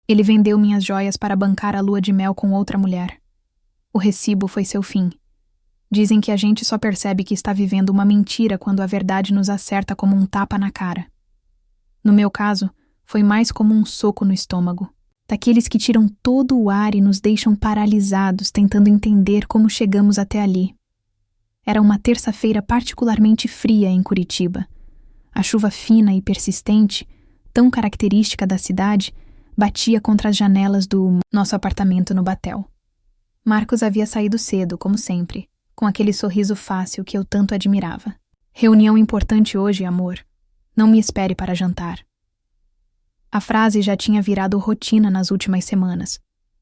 Ele vendeu minhas joias para bancar a lua de mel com outra mulher. O recibo foi seu fim. Dizem que a gente só percebe que está vivendo uma mentira quando a verdade nos acerta como um tapa na cara. No meu caso, foi mais como um soco no estômago. Daqueles que tiram todo o ar e nos deixam paralisados tentando entender como chegamos até ali. Era uma terça-feira particularmente fria em Curitiba. A chuva fina e persistente, tão característica da cidade, batia contra as janelas do nosso apartamento no Batel. Marcos havia saído cedo, como sempre, com aquele sorriso fácil que eu tanto admirava. Reunião importante hoje, amor. Não me espere para jantar. A frase já tinha virado rotina nas últimas semanas,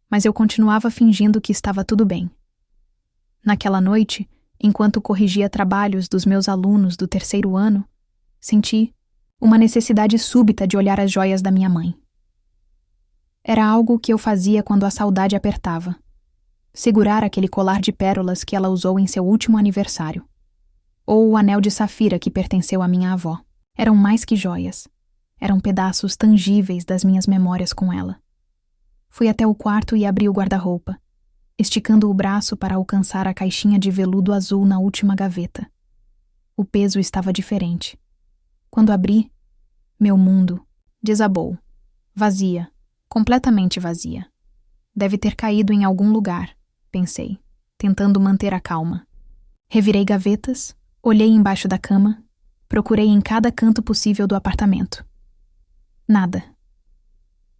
mas eu continuava fingindo que estava tudo bem. Naquela noite, enquanto corrigia trabalhos dos meus alunos do 3º ano, senti uma necessidade súbita de olhar as joias da minha mãe. Era algo que eu fazia quando a saudade apertava. Segurar aquele colar de pérolas que ela usou em seu último aniversário. Ou o anel de safira que pertenceu à minha avó. Eram mais que joias. Eram pedaços tangíveis das minhas memórias com ela. Fui até o quarto e abri o guarda-roupa, esticando o braço para alcançar a caixinha de veludo azul na última gaveta. O peso estava diferente. Quando abri, meu mundo desabou. Vazia, completamente vazia. Deve ter caído em algum lugar, pensei, tentando manter a calma. Revirei gavetas, olhei embaixo da cama, procurei em cada canto possível do apartamento. Nada.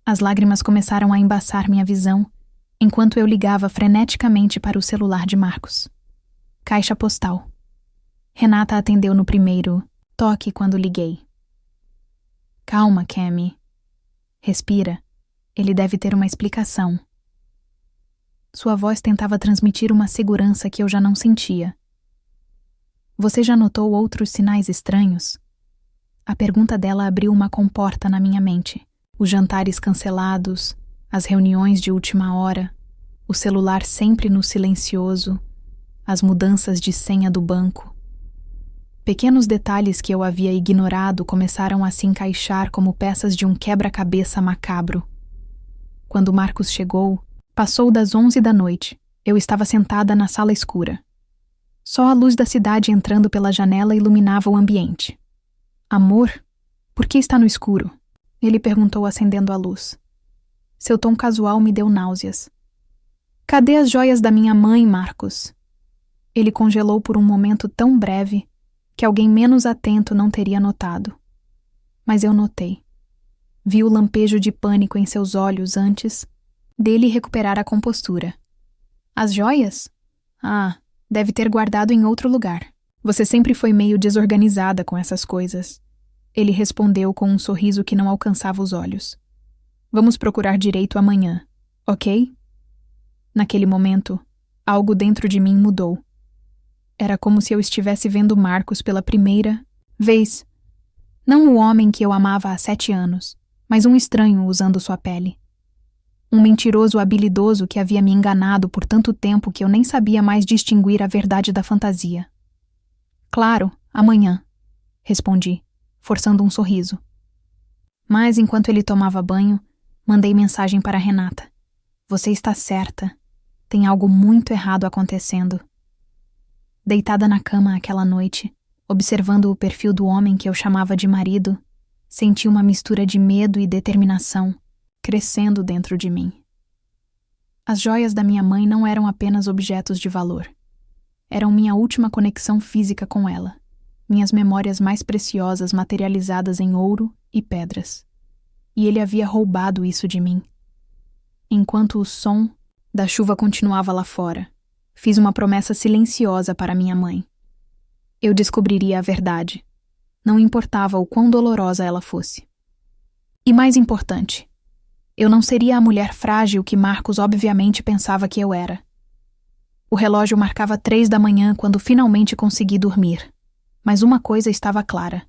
As lágrimas começaram a embaçar minha visão, enquanto eu ligava freneticamente para o celular de Marcos. Caixa postal. Renata atendeu no primeiro toque quando liguei. Calma, Cami. Respira. Ele deve ter uma explicação. Sua voz tentava transmitir uma segurança que eu já não sentia. Você já notou outros sinais estranhos? A pergunta dela abriu uma comporta na minha mente. Os jantares cancelados, as reuniões de última hora, o celular sempre no silencioso, as mudanças de senha do banco. Pequenos detalhes que eu havia ignorado começaram a se encaixar como peças de um quebra-cabeça macabro. Quando Marcos chegou, passou das 11 da noite. Eu estava sentada na sala escura. Só a luz da cidade entrando pela janela iluminava o ambiente. Amor, por que está no escuro? Ele perguntou acendendo a luz. Seu tom casual me deu náuseas. Cadê as joias da minha mãe, Marcos? Ele congelou por um momento tão breve que alguém menos atento não teria notado. Mas eu notei. Vi o lampejo de pânico em seus olhos antes dele recuperar a compostura. As joias? Ah, deve ter guardado em outro lugar. Você sempre foi meio desorganizada com essas coisas. Ele respondeu com um sorriso que não alcançava os olhos. Vamos procurar direito amanhã, ok? Naquele momento, algo dentro de mim mudou. Era como se eu estivesse vendo Marcos pela primeira vez. Não o homem que eu amava há 7 anos, mas um estranho usando sua pele. Um mentiroso habilidoso que havia me enganado por tanto tempo que eu nem sabia mais distinguir a verdade da fantasia. Claro, amanhã, respondi, forçando um sorriso. Mas enquanto ele tomava banho, mandei mensagem para Renata. Você está certa. Tem algo muito errado acontecendo. Deitada na cama aquela noite, observando o perfil do homem que eu chamava de marido, senti uma mistura de medo e determinação crescendo dentro de mim. As joias da minha mãe não eram apenas objetos de valor. Eram minha última conexão física com ela, minhas memórias mais preciosas materializadas em ouro e pedras. E ele havia roubado isso de mim. Enquanto o som da chuva continuava lá fora, fiz uma promessa silenciosa para minha mãe. Eu descobriria a verdade. Não importava o quão dolorosa ela fosse. E mais importante, eu não seria a mulher frágil que Marcos obviamente pensava que eu era. O relógio marcava 3 da manhã quando finalmente consegui dormir. Mas uma coisa estava clara.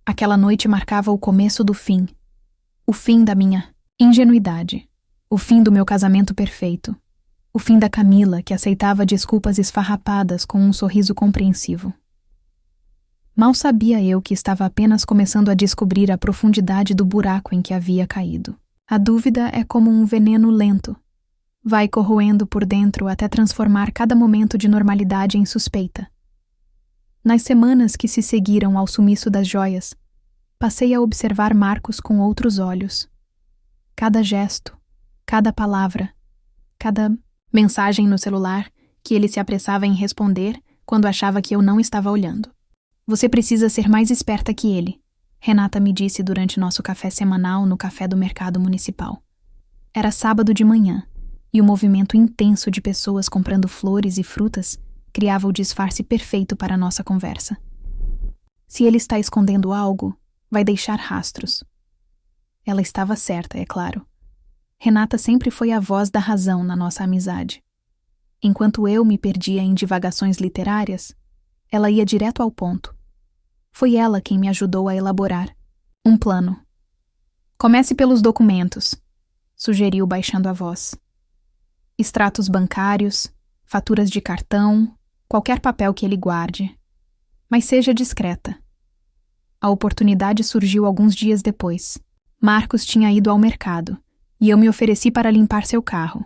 Aquela noite marcava o começo do fim. O fim da minha ingenuidade. O fim do meu casamento perfeito. O fim da Camila, que aceitava desculpas esfarrapadas com um sorriso compreensivo. Mal sabia eu que estava apenas começando a descobrir a profundidade do buraco em que havia caído. A dúvida é como um veneno lento. Vai corroendo por dentro até transformar cada momento de normalidade em suspeita. Nas semanas que se seguiram ao sumiço das joias, passei a observar Marcos com outros olhos. Cada gesto, cada palavra, cada mensagem no celular que ele se apressava em responder quando achava que eu não estava olhando. Você precisa ser mais esperta que ele, Renata me disse durante nosso café semanal no café do mercado municipal. Era sábado de manhã, e o movimento intenso de pessoas comprando flores e frutas criava o disfarce perfeito para a nossa conversa. Se ele está escondendo algo, vai deixar rastros. Ela estava certa, é claro. Renata sempre foi a voz da razão na nossa amizade. Enquanto eu me perdia em divagações literárias, ela ia direto ao ponto. Foi ela quem me ajudou a elaborar um plano. Comece pelos documentos, sugeriu baixando a voz. Extratos bancários, faturas de cartão, qualquer papel que ele guarde. Mas seja discreta. A oportunidade surgiu alguns dias depois. Marcos tinha ido ao mercado e eu me ofereci para limpar seu carro.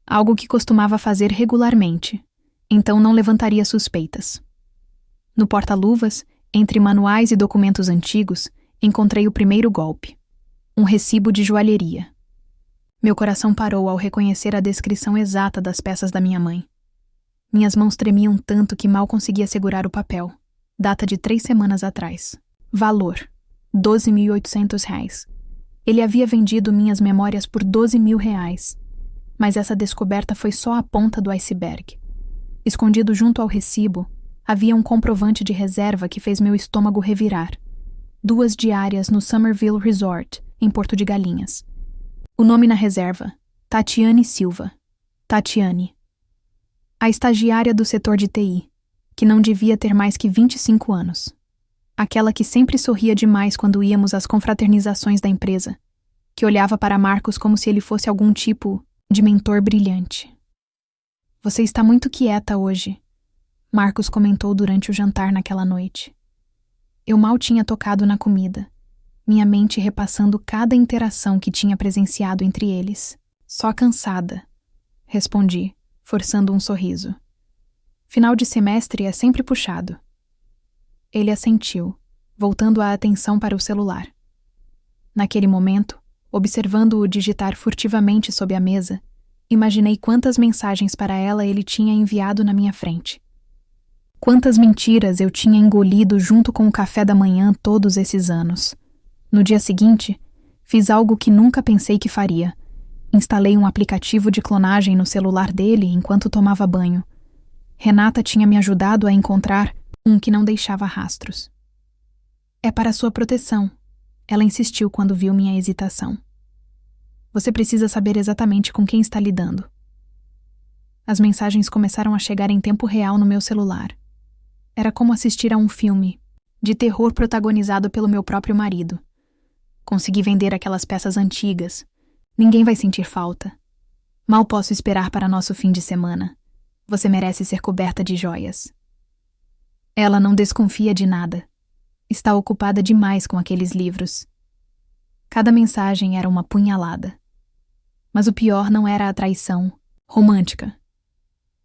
Algo que costumava fazer regularmente, então não levantaria suspeitas. No porta-luvas, entre manuais e documentos antigos, encontrei o primeiro golpe. Um recibo de joalheria. Meu coração parou ao reconhecer a descrição exata das peças da minha mãe. Minhas mãos tremiam tanto que mal conseguia segurar o papel. Data de 3 semanas atrás. Valor: R$12.800. Ele havia vendido minhas memórias por R$12.000. Mas essa descoberta foi só a ponta do iceberg. Escondido junto ao recibo, havia um comprovante de reserva que fez meu estômago revirar. 2 diárias no Summerville Resort, em Porto de Galinhas. O nome na reserva: Tatiane Silva. Tatiane. A estagiária do setor de TI, que não devia ter mais que 25 anos. Aquela que sempre sorria demais quando íamos às confraternizações da empresa, que olhava para Marcos como se ele fosse algum tipo de mentor brilhante. Você está muito quieta hoje, Marcos comentou durante o jantar naquela noite. Eu mal tinha tocado na comida, minha mente repassando cada interação que tinha presenciado entre eles. Só cansada, respondi, forçando um sorriso. Final de semestre é sempre puxado. Ele assentiu, voltando a atenção para o celular. Naquele momento, observando-o digitar furtivamente sob a mesa, imaginei quantas mensagens para ela ele tinha enviado na minha frente. Quantas mentiras eu tinha engolido junto com o café da manhã todos esses anos. No dia seguinte, fiz algo que nunca pensei que faria. Instalei um aplicativo de clonagem no celular dele enquanto tomava banho. Renata tinha me ajudado a encontrar um que não deixava rastros. É para sua proteção, ela insistiu quando viu minha hesitação. Você precisa saber exatamente com quem está lidando. As mensagens começaram a chegar em tempo real no meu celular. Era como assistir a um filme de terror protagonizado pelo meu próprio marido. Consegui vender aquelas peças antigas. Ninguém vai sentir falta. Mal posso esperar para nosso fim de semana. Você merece ser coberta de joias. Ela não desconfia de nada. Está ocupada demais com aqueles livros. Cada mensagem era uma punhalada. Mas o pior não era a traição romântica.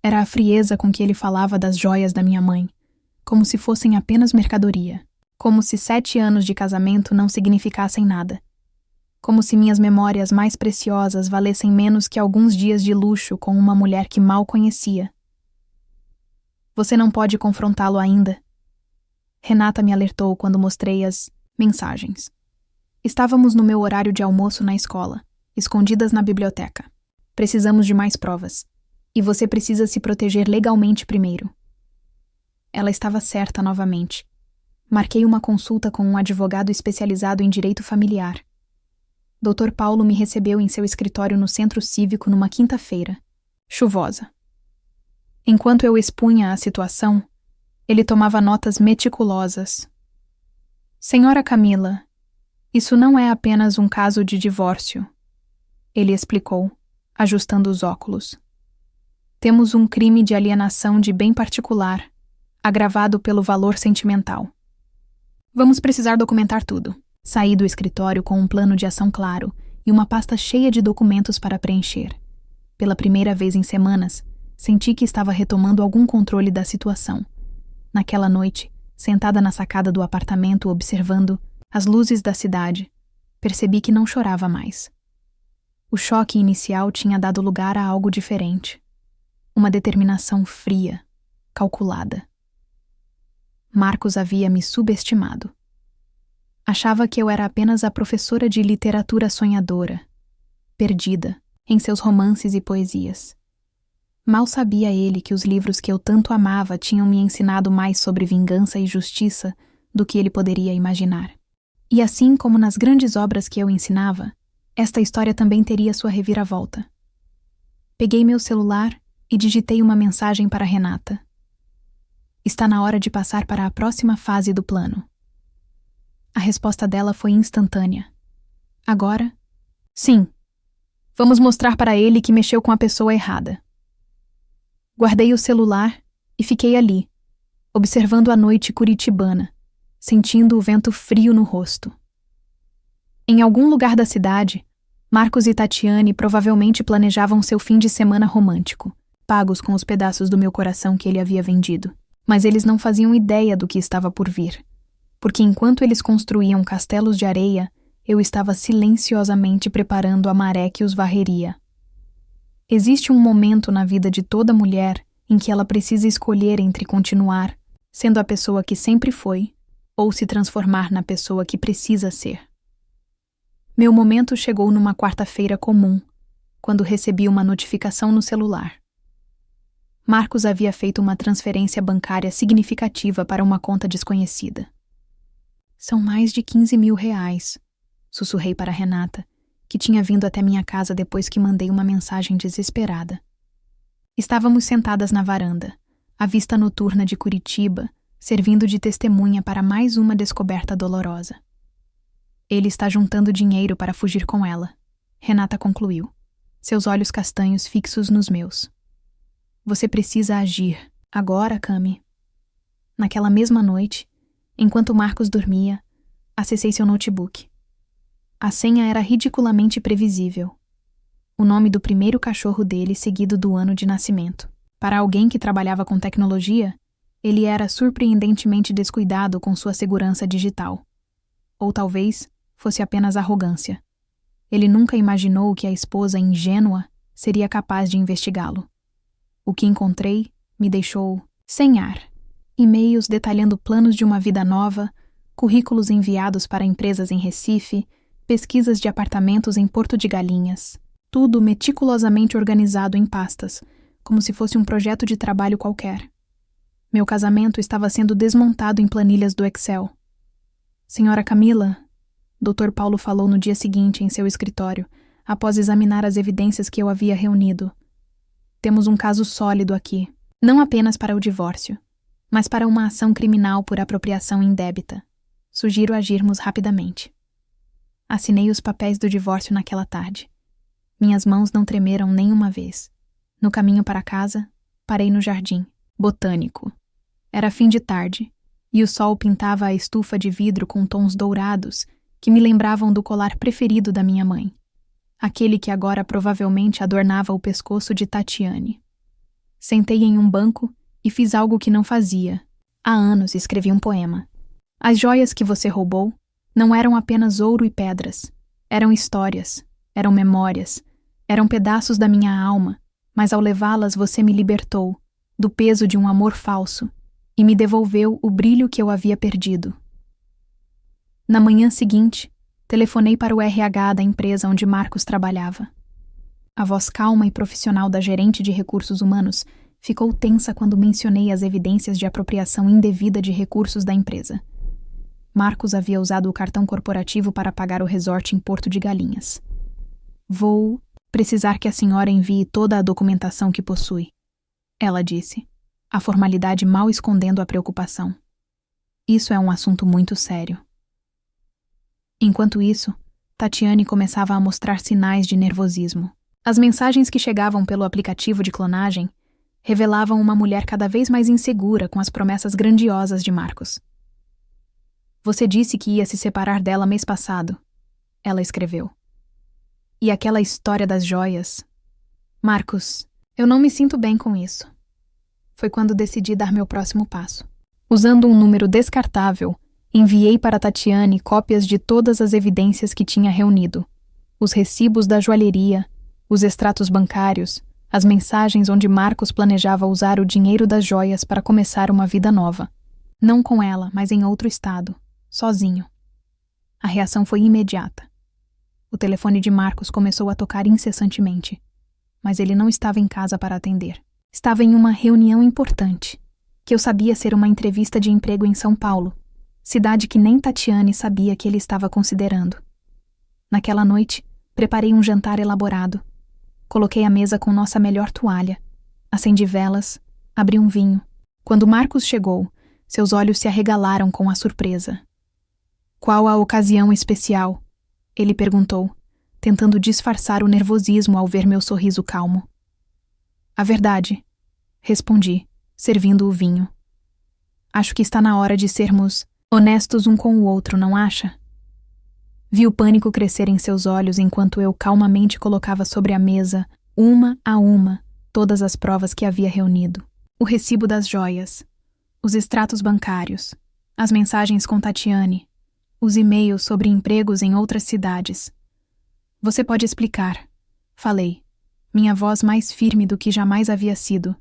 Era a frieza com que ele falava das joias da minha mãe, como se fossem apenas mercadoria. Como se 7 anos de casamento não significassem nada. Como se minhas memórias mais preciosas valessem menos que alguns dias de luxo com uma mulher que mal conhecia. Você não pode confrontá-lo ainda. Renata me alertou quando mostrei as mensagens. Estávamos no meu horário de almoço na escola, escondidas na biblioteca. Precisamos de mais provas. E você precisa se proteger legalmente primeiro. Ela estava certa novamente. Marquei uma consulta com um advogado especializado em direito familiar. Dr. Paulo me recebeu em seu escritório no Centro Cívico numa quinta-feira, chuvosa. Enquanto eu expunha a situação, ele tomava notas meticulosas. Senhora Camila, isso não é apenas um caso de divórcio, ele explicou, ajustando os óculos. Temos um crime de alienação de bem particular, agravado pelo valor sentimental. Vamos precisar documentar tudo. Saí do escritório com um plano de ação claro e uma pasta cheia de documentos para preencher. Pela primeira vez em semanas, senti que estava retomando algum controle da situação. Naquela noite, sentada na sacada do apartamento observando as luzes da cidade, percebi que não chorava mais. O choque inicial tinha dado lugar a algo diferente. Uma determinação fria, calculada. Marcos havia me subestimado. Achava que eu era apenas a professora de literatura sonhadora, perdida em seus romances e poesias. Mal sabia ele que os livros que eu tanto amava tinham me ensinado mais sobre vingança e justiça do que ele poderia imaginar. E assim como nas grandes obras que eu ensinava, esta história também teria sua reviravolta. Peguei meu celular e digitei uma mensagem para Renata. Está na hora de passar para a próxima fase do plano. A resposta dela foi instantânea. Agora? Sim. Vamos mostrar para ele que mexeu com a pessoa errada. Guardei o celular e fiquei ali, observando a noite curitibana, sentindo o vento frio no rosto. Em algum lugar da cidade, Marcos e Tatiane provavelmente planejavam seu fim de semana romântico, pagos com os pedaços do meu coração que ele havia vendido. Mas eles não faziam ideia do que estava por vir, porque enquanto eles construíam castelos de areia, eu estava silenciosamente preparando a maré que os varreria. Existe um momento na vida de toda mulher em que ela precisa escolher entre continuar sendo a pessoa que sempre foi ou se transformar na pessoa que precisa ser. Meu momento chegou numa quarta-feira comum, quando recebi uma notificação no celular. Marcos havia feito uma transferência bancária significativa para uma conta desconhecida. São mais de 15 mil reais, sussurrei para Renata, que tinha vindo até minha casa depois que mandei uma mensagem desesperada. Estávamos sentadas na varanda, a vista noturna de Curitiba, servindo de testemunha para mais uma descoberta dolorosa. Ele está juntando dinheiro para fugir com ela, Renata concluiu, seus olhos castanhos fixos nos meus. Você precisa agir, agora, Cami. Naquela mesma noite, enquanto Marcos dormia, acessei seu notebook. A senha era ridiculamente previsível. O nome do primeiro cachorro dele seguido do ano de nascimento. Para alguém que trabalhava com tecnologia, ele era surpreendentemente descuidado com sua segurança digital. Ou talvez fosse apenas arrogância. Ele nunca imaginou que a esposa ingênua seria capaz de investigá-lo. O que encontrei me deixou sem ar. E-mails detalhando planos de uma vida nova, currículos enviados para empresas em Recife, pesquisas de apartamentos em Porto de Galinhas. Tudo meticulosamente organizado em pastas, como se fosse um projeto de trabalho qualquer. Meu casamento estava sendo desmontado em planilhas do Excel. Senhora Camila, Dr. Paulo falou no dia seguinte em seu escritório, após examinar as evidências que eu havia reunido. Temos um caso sólido aqui, não apenas para o divórcio, mas para uma ação criminal por apropriação indébita. Sugiro agirmos rapidamente. Assinei os papéis do divórcio naquela tarde. Minhas mãos não tremeram nem uma vez. No caminho para casa, parei no jardim botânico. Era fim de tarde, e o sol pintava a estufa de vidro com tons dourados que me lembravam do colar preferido da minha mãe. Aquele que agora provavelmente adornava o pescoço de Tatiane. Sentei em um banco e fiz algo que não fazia. Há anos escrevi um poema. As joias que você roubou não eram apenas ouro e pedras. Eram histórias, eram memórias, eram pedaços da minha alma, mas ao levá-las você me libertou do peso de um amor falso e me devolveu o brilho que eu havia perdido. Na manhã seguinte, telefonei para o RH da empresa onde Marcos trabalhava. A voz calma e profissional da gerente de recursos humanos ficou tensa quando mencionei as evidências de apropriação indevida de recursos da empresa. Marcos havia usado o cartão corporativo para pagar o resort em Porto de Galinhas. Vou precisar que a senhora envie toda a documentação que possui, ela disse, a formalidade mal escondendo a preocupação. Isso é um assunto muito sério. Enquanto isso, Tatiane começava a mostrar sinais de nervosismo. As mensagens que chegavam pelo aplicativo de clonagem revelavam uma mulher cada vez mais insegura com as promessas grandiosas de Marcos. Você disse que ia se separar dela mês passado, ela escreveu. E aquela história das joias. Marcos, eu não me sinto bem com isso. Foi quando decidi dar meu próximo passo. Usando um número descartável, enviei para Tatiane cópias de todas as evidências que tinha reunido. Os recibos da joalheria, os extratos bancários, as mensagens onde Marcos planejava usar o dinheiro das joias para começar uma vida nova. Não com ela, mas em outro estado, sozinho. A reação foi imediata. O telefone de Marcos começou a tocar incessantemente, mas ele não estava em casa para atender. Estava em uma reunião importante, que eu sabia ser uma entrevista de emprego em São Paulo, cidade que nem Tatiane sabia que ele estava considerando. Naquela noite, preparei um jantar elaborado. Coloquei a mesa com nossa melhor toalha. Acendi velas, abri um vinho. Quando Marcos chegou, seus olhos se arregalaram com a surpresa. "Qual a ocasião especial?" ele perguntou, tentando disfarçar o nervosismo ao ver meu sorriso calmo. "A verdade", respondi, servindo o vinho. "Acho que está na hora de sermos honestos um com o outro, não acha?" Vi o pânico crescer em seus olhos enquanto eu calmamente colocava sobre a mesa, uma a uma, todas as provas que havia reunido. O recibo das joias, os extratos bancários, as mensagens com Tatiane, os e-mails sobre empregos em outras cidades. "Você pode explicar", falei, minha voz mais firme do que jamais havia sido.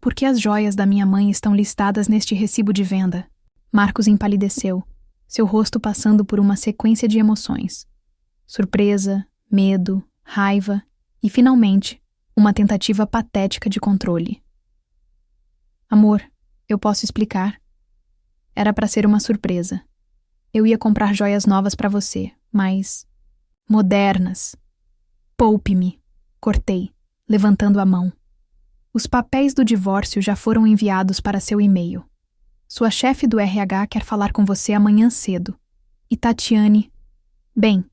"Por que as joias da minha mãe estão listadas neste recibo de venda?" Marcos empalideceu, seu rosto passando por uma sequência de emoções. Surpresa, medo, raiva e, finalmente, uma tentativa patética de controle. "Amor, eu posso explicar. Era para ser uma surpresa. Eu ia comprar joias novas para você, mas... modernas. Poupe-me", cortei, levantando a mão. "Os papéis do divórcio já foram enviados para seu e-mail. Sua chefe do RH quer falar com você amanhã cedo. E Tatiane... Bem,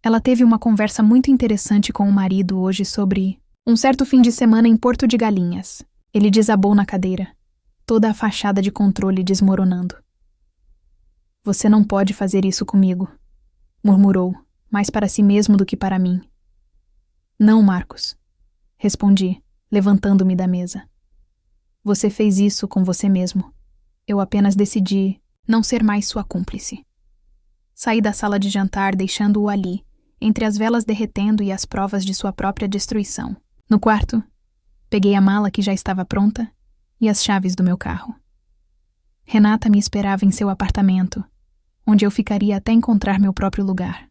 ela teve uma conversa muito interessante com o marido hoje sobre um certo fim de semana em Porto de Galinhas." Ele desabou na cadeira, toda a fachada de controle desmoronando. "Você não pode fazer isso comigo", murmurou, mais para si mesmo do que para mim. "Não, Marcos", respondi, levantando-me da mesa. "Você fez isso com você mesmo. Eu apenas decidi não ser mais sua cúmplice." Saí da sala de jantar deixando-o ali, entre as velas derretendo e as provas de sua própria destruição. No quarto, peguei a mala que já estava pronta e as chaves do meu carro. Renata me esperava em seu apartamento, onde eu ficaria até encontrar meu próprio lugar.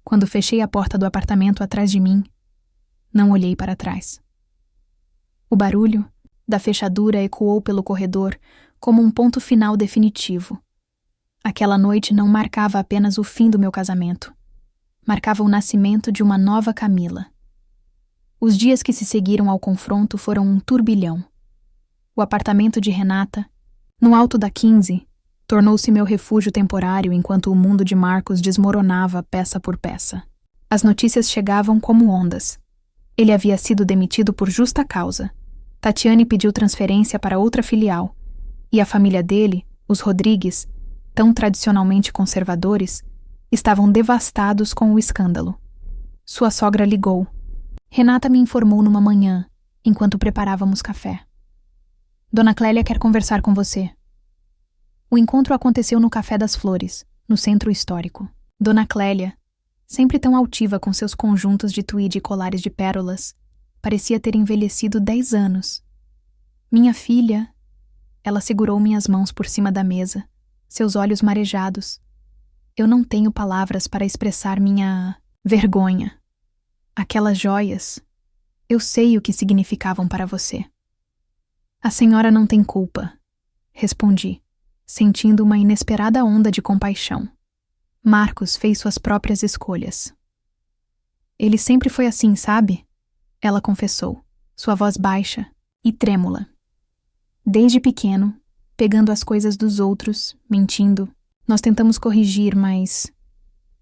Quando fechei a porta do apartamento atrás de mim, não olhei para trás. O barulho da fechadura ecoou pelo corredor como um ponto final definitivo. Aquela noite não marcava apenas o fim do meu casamento. Marcava o nascimento de uma nova Camila. Os dias que se seguiram ao confronto foram um turbilhão. O apartamento de Renata, no alto da 15, tornou-se meu refúgio temporário enquanto o mundo de Marcos desmoronava peça por peça. As notícias chegavam como ondas. Ele havia sido demitido por justa causa. Tatiane pediu transferência para outra filial, e a família dele, os Rodrigues, tão tradicionalmente conservadores, estavam devastados com o escândalo. Sua sogra ligou. Renata me informou numa manhã, enquanto preparávamos café. "Dona Clélia quer conversar com você." O encontro aconteceu no Café das Flores, no centro histórico. Dona Clélia, sempre tão altiva com seus conjuntos de tweed e colares de pérolas, parecia ter envelhecido 10 anos. "Minha filha..." Ela segurou minhas mãos por cima da mesa, seus olhos marejados. Eu não tenho palavras para expressar minha vergonha. Aquelas joias, eu sei o que significavam para você. "A senhora não tem culpa", respondi, sentindo uma inesperada onda de compaixão. "Marcos fez suas próprias escolhas." "Ele sempre foi assim, sabe?" Ela confessou, sua voz baixa e trêmula. "Desde pequeno, pegando as coisas dos outros, mentindo, nós tentamos corrigir, mas..."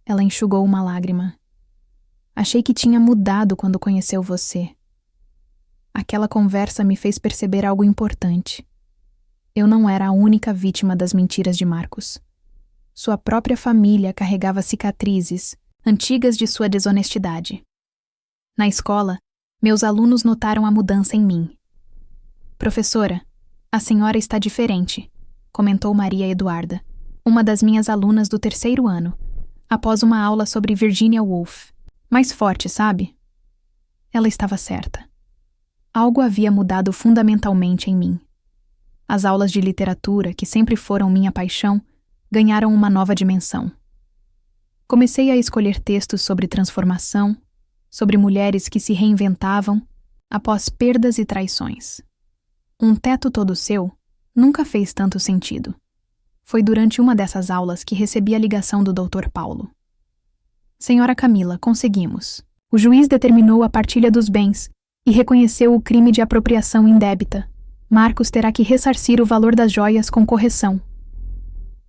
Ela enxugou uma lágrima. "Achei que tinha mudado quando conheceu você. Aquela conversa me fez perceber algo importante. Eu não era a única vítima das mentiras de Marcos. Sua própria família carregava cicatrizes, antigas de sua desonestidade. Na escola, meus alunos notaram a mudança em mim. Professora, a senhora está diferente, comentou Maria Eduarda, uma das minhas alunas do 3º ano, após uma aula sobre Virginia Woolf. Mais forte, sabe? Ela estava certa. Algo havia mudado fundamentalmente em mim. As aulas de literatura, que sempre foram minha paixão, ganharam uma nova dimensão. Comecei a escolher textos sobre transformação, sobre mulheres que se reinventavam após perdas e traições. Um teto todo seu nunca fez tanto sentido. Foi durante uma dessas aulas que recebi a ligação do Dr. Paulo. Senhora Camila, conseguimos. O juiz determinou a partilha dos bens e reconheceu o crime de apropriação indébita. Marcos terá que ressarcir o valor das joias com correção.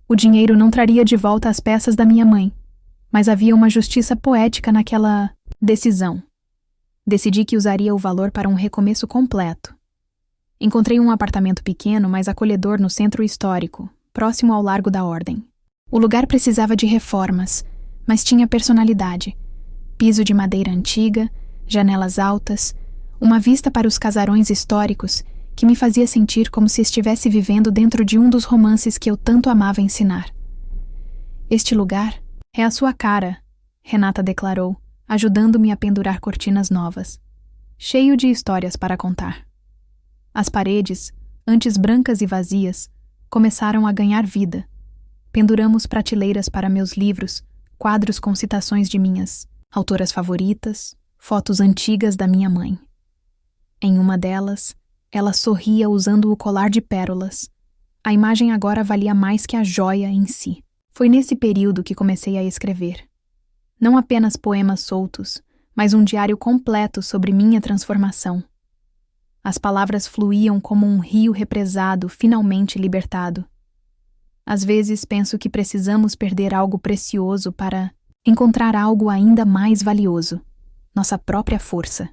O dinheiro não traria de volta as peças da minha mãe, mas havia uma justiça poética naquela decisão. Decidi que usaria o valor para um recomeço completo. Encontrei um apartamento pequeno, mas acolhedor no centro histórico, próximo ao Largo da Ordem. O lugar precisava de reformas, mas tinha personalidade. Piso de madeira antiga, janelas altas, uma vista para os casarões históricos que me fazia sentir como se estivesse vivendo dentro de um dos romances que eu tanto amava ensinar. Este lugar é a sua cara, Renata declarou, ajudando-me a pendurar cortinas novas, cheio de histórias para contar. As paredes, antes brancas e vazias, começaram a ganhar vida. Penduramos prateleiras para meus livros, quadros com citações de minhas autoras favoritas, fotos antigas da minha mãe. Em uma delas, ela sorria usando o colar de pérolas. A imagem agora valia mais que a joia em si. Foi nesse período que comecei a escrever. Não apenas poemas soltos, mas um diário completo sobre minha transformação. As palavras fluíam como um rio represado, finalmente libertado. Às vezes penso que precisamos perder algo precioso para encontrar algo ainda mais valioso, nossa própria força.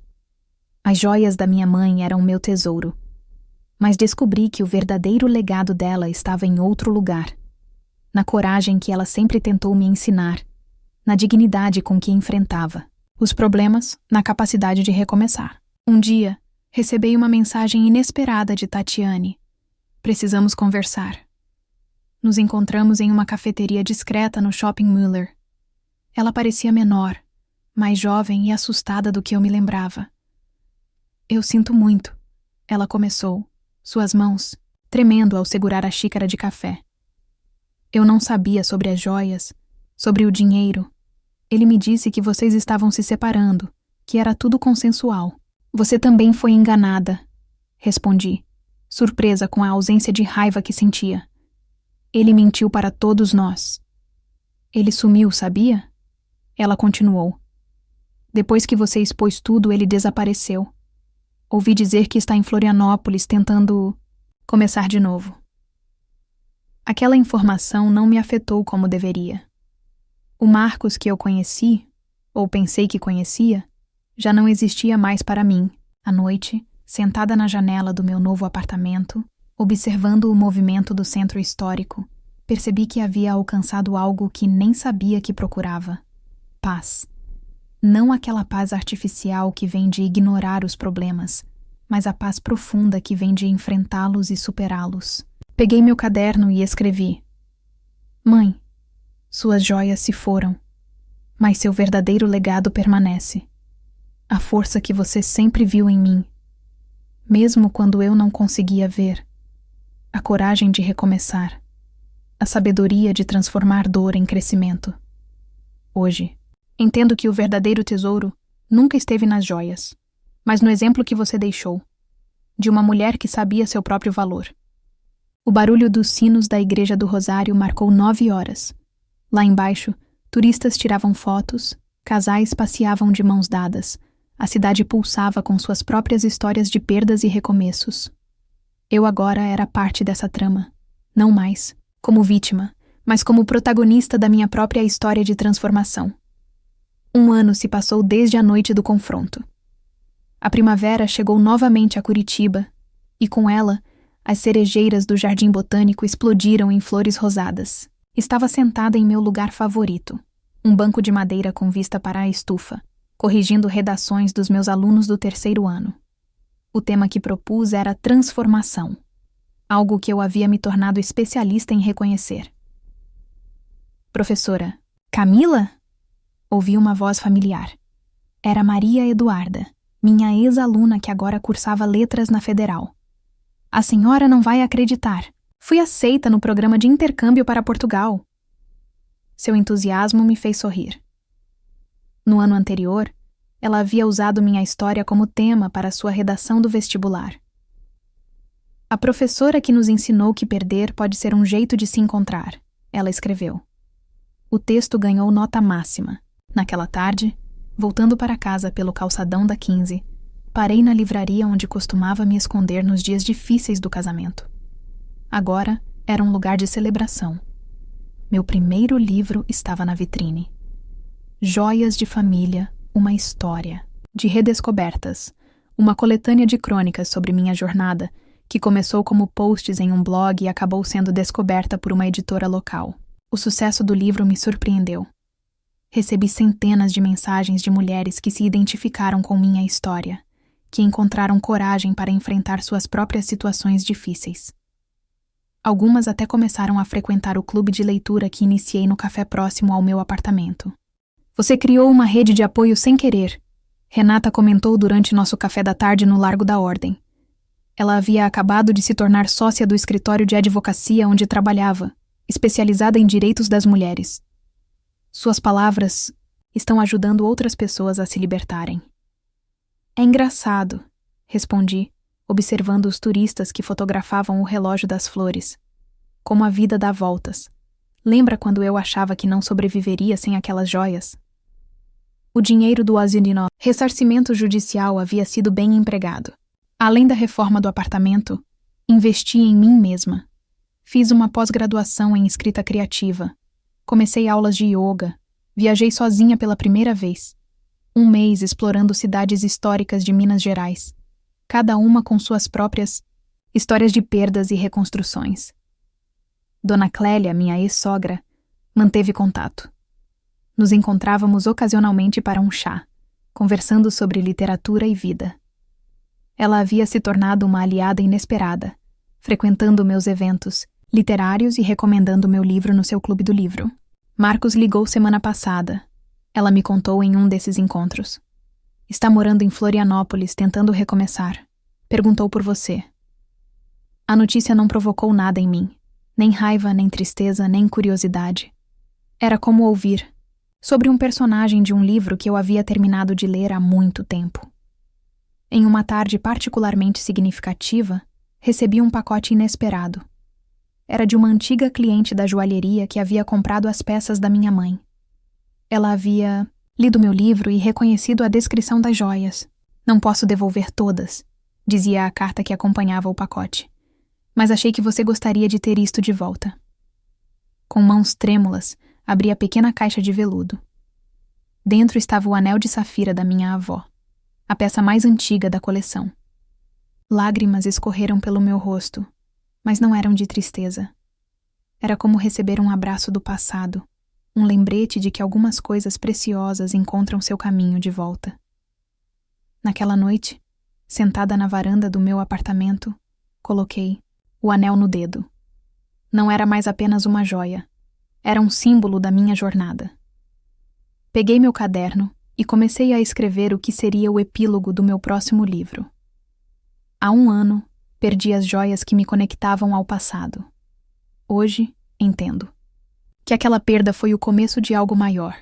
As joias da minha mãe eram meu tesouro, mas descobri que o verdadeiro legado dela estava em outro lugar, na coragem que ela sempre tentou me ensinar, na dignidade com que enfrentava os problemas, na capacidade de recomeçar. Um dia, recebi uma mensagem inesperada de Tatiane. Precisamos conversar. Nos encontramos em uma cafeteria discreta no Shopping Müller. Ela parecia menor, mais jovem e assustada do que eu me lembrava. Eu sinto muito, ela começou, suas mãos tremendo ao segurar a xícara de café. Eu não sabia sobre as joias, sobre o dinheiro. Ele me disse que vocês estavam se separando, que era tudo consensual. Você também foi enganada, respondi, surpresa com a ausência de raiva que sentia. Ele mentiu para todos nós. Ele sumiu, sabia? Ela continuou. Depois que você expôs tudo, ele desapareceu. Ouvi dizer que está em Florianópolis tentando começar de novo. Aquela informação não me afetou como deveria. O Marcos que eu conheci, ou pensei que conhecia, já não existia mais para mim. À noite, sentada na janela do meu novo apartamento, observando o movimento do centro histórico, percebi que havia alcançado algo que nem sabia que procurava. Paz. Não aquela paz artificial que vem de ignorar os problemas, mas a paz profunda que vem de enfrentá-los e superá-los. Peguei meu caderno e escrevi: Mãe, suas joias se foram, mas seu verdadeiro legado permanece. A força que você sempre viu em mim, mesmo quando eu não conseguia ver. A coragem de recomeçar. A sabedoria de transformar dor em crescimento. Hoje, entendo que o verdadeiro tesouro nunca esteve nas joias, mas no exemplo que você deixou, de uma mulher que sabia seu próprio valor. O barulho dos sinos da Igreja do Rosário marcou 9 horas. Lá embaixo, turistas tiravam fotos, casais passeavam de mãos dadas, a cidade pulsava com suas próprias histórias de perdas e recomeços. Eu agora era parte dessa trama, não mais como vítima, mas como protagonista da minha própria história de transformação. 1 ano se passou desde a noite do confronto. A primavera chegou novamente a Curitiba, e com ela, as cerejeiras do Jardim Botânico explodiram em flores rosadas. Estava sentada em meu lugar favorito, Um banco de madeira com vista para a estufa, corrigindo redações dos meus alunos do 3º ano. O tema que propus era transformação, algo que eu havia me tornado especialista em reconhecer. Professora, Camila? Ouvi uma voz familiar. Era Maria Eduarda, minha ex-aluna que agora cursava letras na Federal. A senhora não vai acreditar. Fui aceita no programa de intercâmbio para Portugal. Seu entusiasmo me fez sorrir. No ano anterior, ela havia usado minha história como tema para sua redação do vestibular. A professora que nos ensinou que perder pode ser um jeito de se encontrar, ela escreveu. O texto ganhou nota máxima. Naquela tarde, voltando para casa pelo calçadão da 15, parei na livraria onde costumava me esconder nos dias difíceis do casamento. Agora era um lugar de celebração. Meu primeiro livro estava na vitrine. Joias de Família, uma história, de redescobertas, uma coletânea de crônicas sobre minha jornada, que começou como posts em um blog e acabou sendo descoberta por uma editora local. O sucesso do livro me surpreendeu. Recebi centenas de mensagens de mulheres que se identificaram com minha história, que encontraram coragem para enfrentar suas próprias situações difíceis. Algumas até começaram a frequentar o clube de leitura que iniciei no café próximo ao meu apartamento. Você criou uma rede de apoio sem querer, Renata comentou durante nosso café da tarde no Largo da Ordem. Ela havia acabado de se tornar sócia do escritório de advocacia onde trabalhava, especializada em direitos das mulheres. Suas palavras estão ajudando outras pessoas a se libertarem. É engraçado, respondi, observando os turistas que fotografavam o relógio das flores. Como a vida dá voltas. Lembra quando eu achava que não sobreviveria sem aquelas joias? O dinheiro do Azinino, ressarcimento judicial, havia sido bem empregado. Além da reforma do apartamento, investi em mim mesma. Fiz uma pós-graduação em escrita criativa. Comecei aulas de yoga. Viajei sozinha pela primeira vez. Um mês explorando cidades históricas de Minas Gerais. Cada uma com suas próprias histórias de perdas e reconstruções. Dona Clélia, minha ex-sogra, manteve contato. Nos encontrávamos ocasionalmente para um chá, conversando sobre literatura e vida. Ela havia se tornado uma aliada inesperada, frequentando meus eventos literários e recomendando meu livro no seu clube do livro. Marcos ligou semana passada. Ela me contou em um desses encontros. Está morando em Florianópolis, tentando recomeçar. Perguntou por você. A notícia não provocou nada em mim. Nem raiva, nem tristeza, nem curiosidade. Era como ouvir sobre um personagem de um livro que eu havia terminado de ler há muito tempo. Em uma tarde particularmente significativa, recebi um pacote inesperado. Era de uma antiga cliente da joalheria que havia comprado as peças da minha mãe. Ela havia lido meu livro e reconhecido a descrição das joias. Não posso devolver todas, dizia a carta que acompanhava o pacote. Mas achei que você gostaria de ter isto de volta. Com mãos trêmulas, abri a pequena caixa de veludo. Dentro estava o anel de safira da minha avó, a peça mais antiga da coleção. Lágrimas escorreram pelo meu rosto, mas não eram de tristeza. Era como receber um abraço do passado, um lembrete de que algumas coisas preciosas encontram seu caminho de volta. Naquela noite, sentada na varanda do meu apartamento, coloquei o anel no dedo. Não era mais apenas uma joia. Era um símbolo da minha jornada. Peguei meu caderno e comecei a escrever o que seria o epílogo do meu próximo livro. Há 1 ano, perdi as joias que me conectavam ao passado. Hoje, entendo que aquela perda foi o começo de algo maior,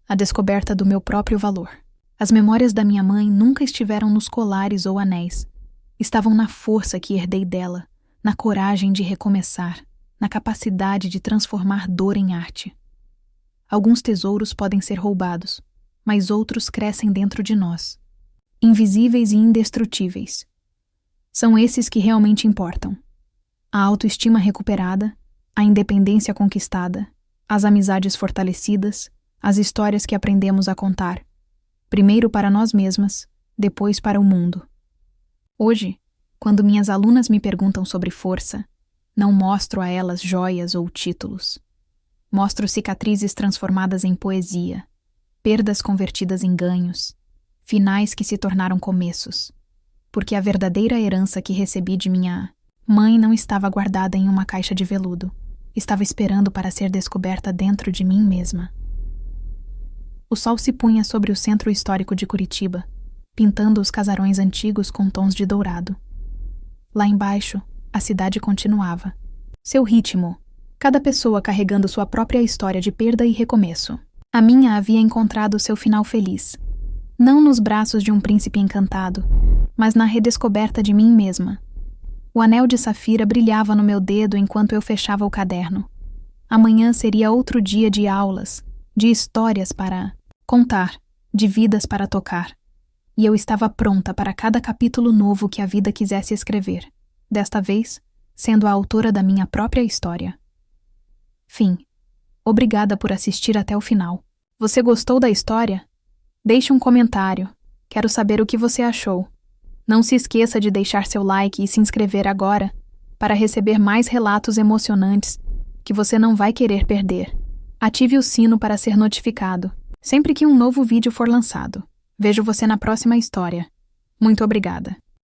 a descoberta do meu próprio valor. As memórias da minha mãe nunca estiveram nos colares ou anéis. Estavam na força que herdei dela, na coragem de recomeçar, na capacidade de transformar dor em arte. Alguns tesouros podem ser roubados, mas outros crescem dentro de nós, invisíveis e indestrutíveis. São esses que realmente importam. A autoestima recuperada, a independência conquistada, as amizades fortalecidas, as histórias que aprendemos a contar, primeiro para nós mesmas, depois para o mundo. Hoje, quando minhas alunas me perguntam sobre força, não mostro a elas joias ou títulos. Mostro cicatrizes transformadas em poesia, perdas convertidas em ganhos, finais que se tornaram começos, porque a verdadeira herança que recebi de minha mãe não estava guardada em uma caixa de veludo, estava esperando para ser descoberta dentro de mim mesma. O sol se punha sobre o centro histórico de Curitiba, pintando os casarões antigos com tons de dourado. Lá embaixo, a cidade continuava. Seu ritmo, cada pessoa carregando sua própria história de perda e recomeço. A minha havia encontrado seu final feliz. Não nos braços de um príncipe encantado, mas na redescoberta de mim mesma. O anel de safira brilhava no meu dedo enquanto eu fechava o caderno. Amanhã seria outro dia de aulas, de histórias para contar, de vidas para tocar. E eu estava pronta para cada capítulo novo que a vida quisesse escrever, desta vez, sendo a autora da minha própria história. Fim. Obrigada por assistir até o final. Você gostou da história? Deixe um comentário. Quero saber o que você achou. Não se esqueça de deixar seu like e se inscrever agora para receber mais relatos emocionantes que você não vai querer perder. Ative o sino para ser notificado sempre que um novo vídeo for lançado. Vejo você na próxima história. Muito obrigada.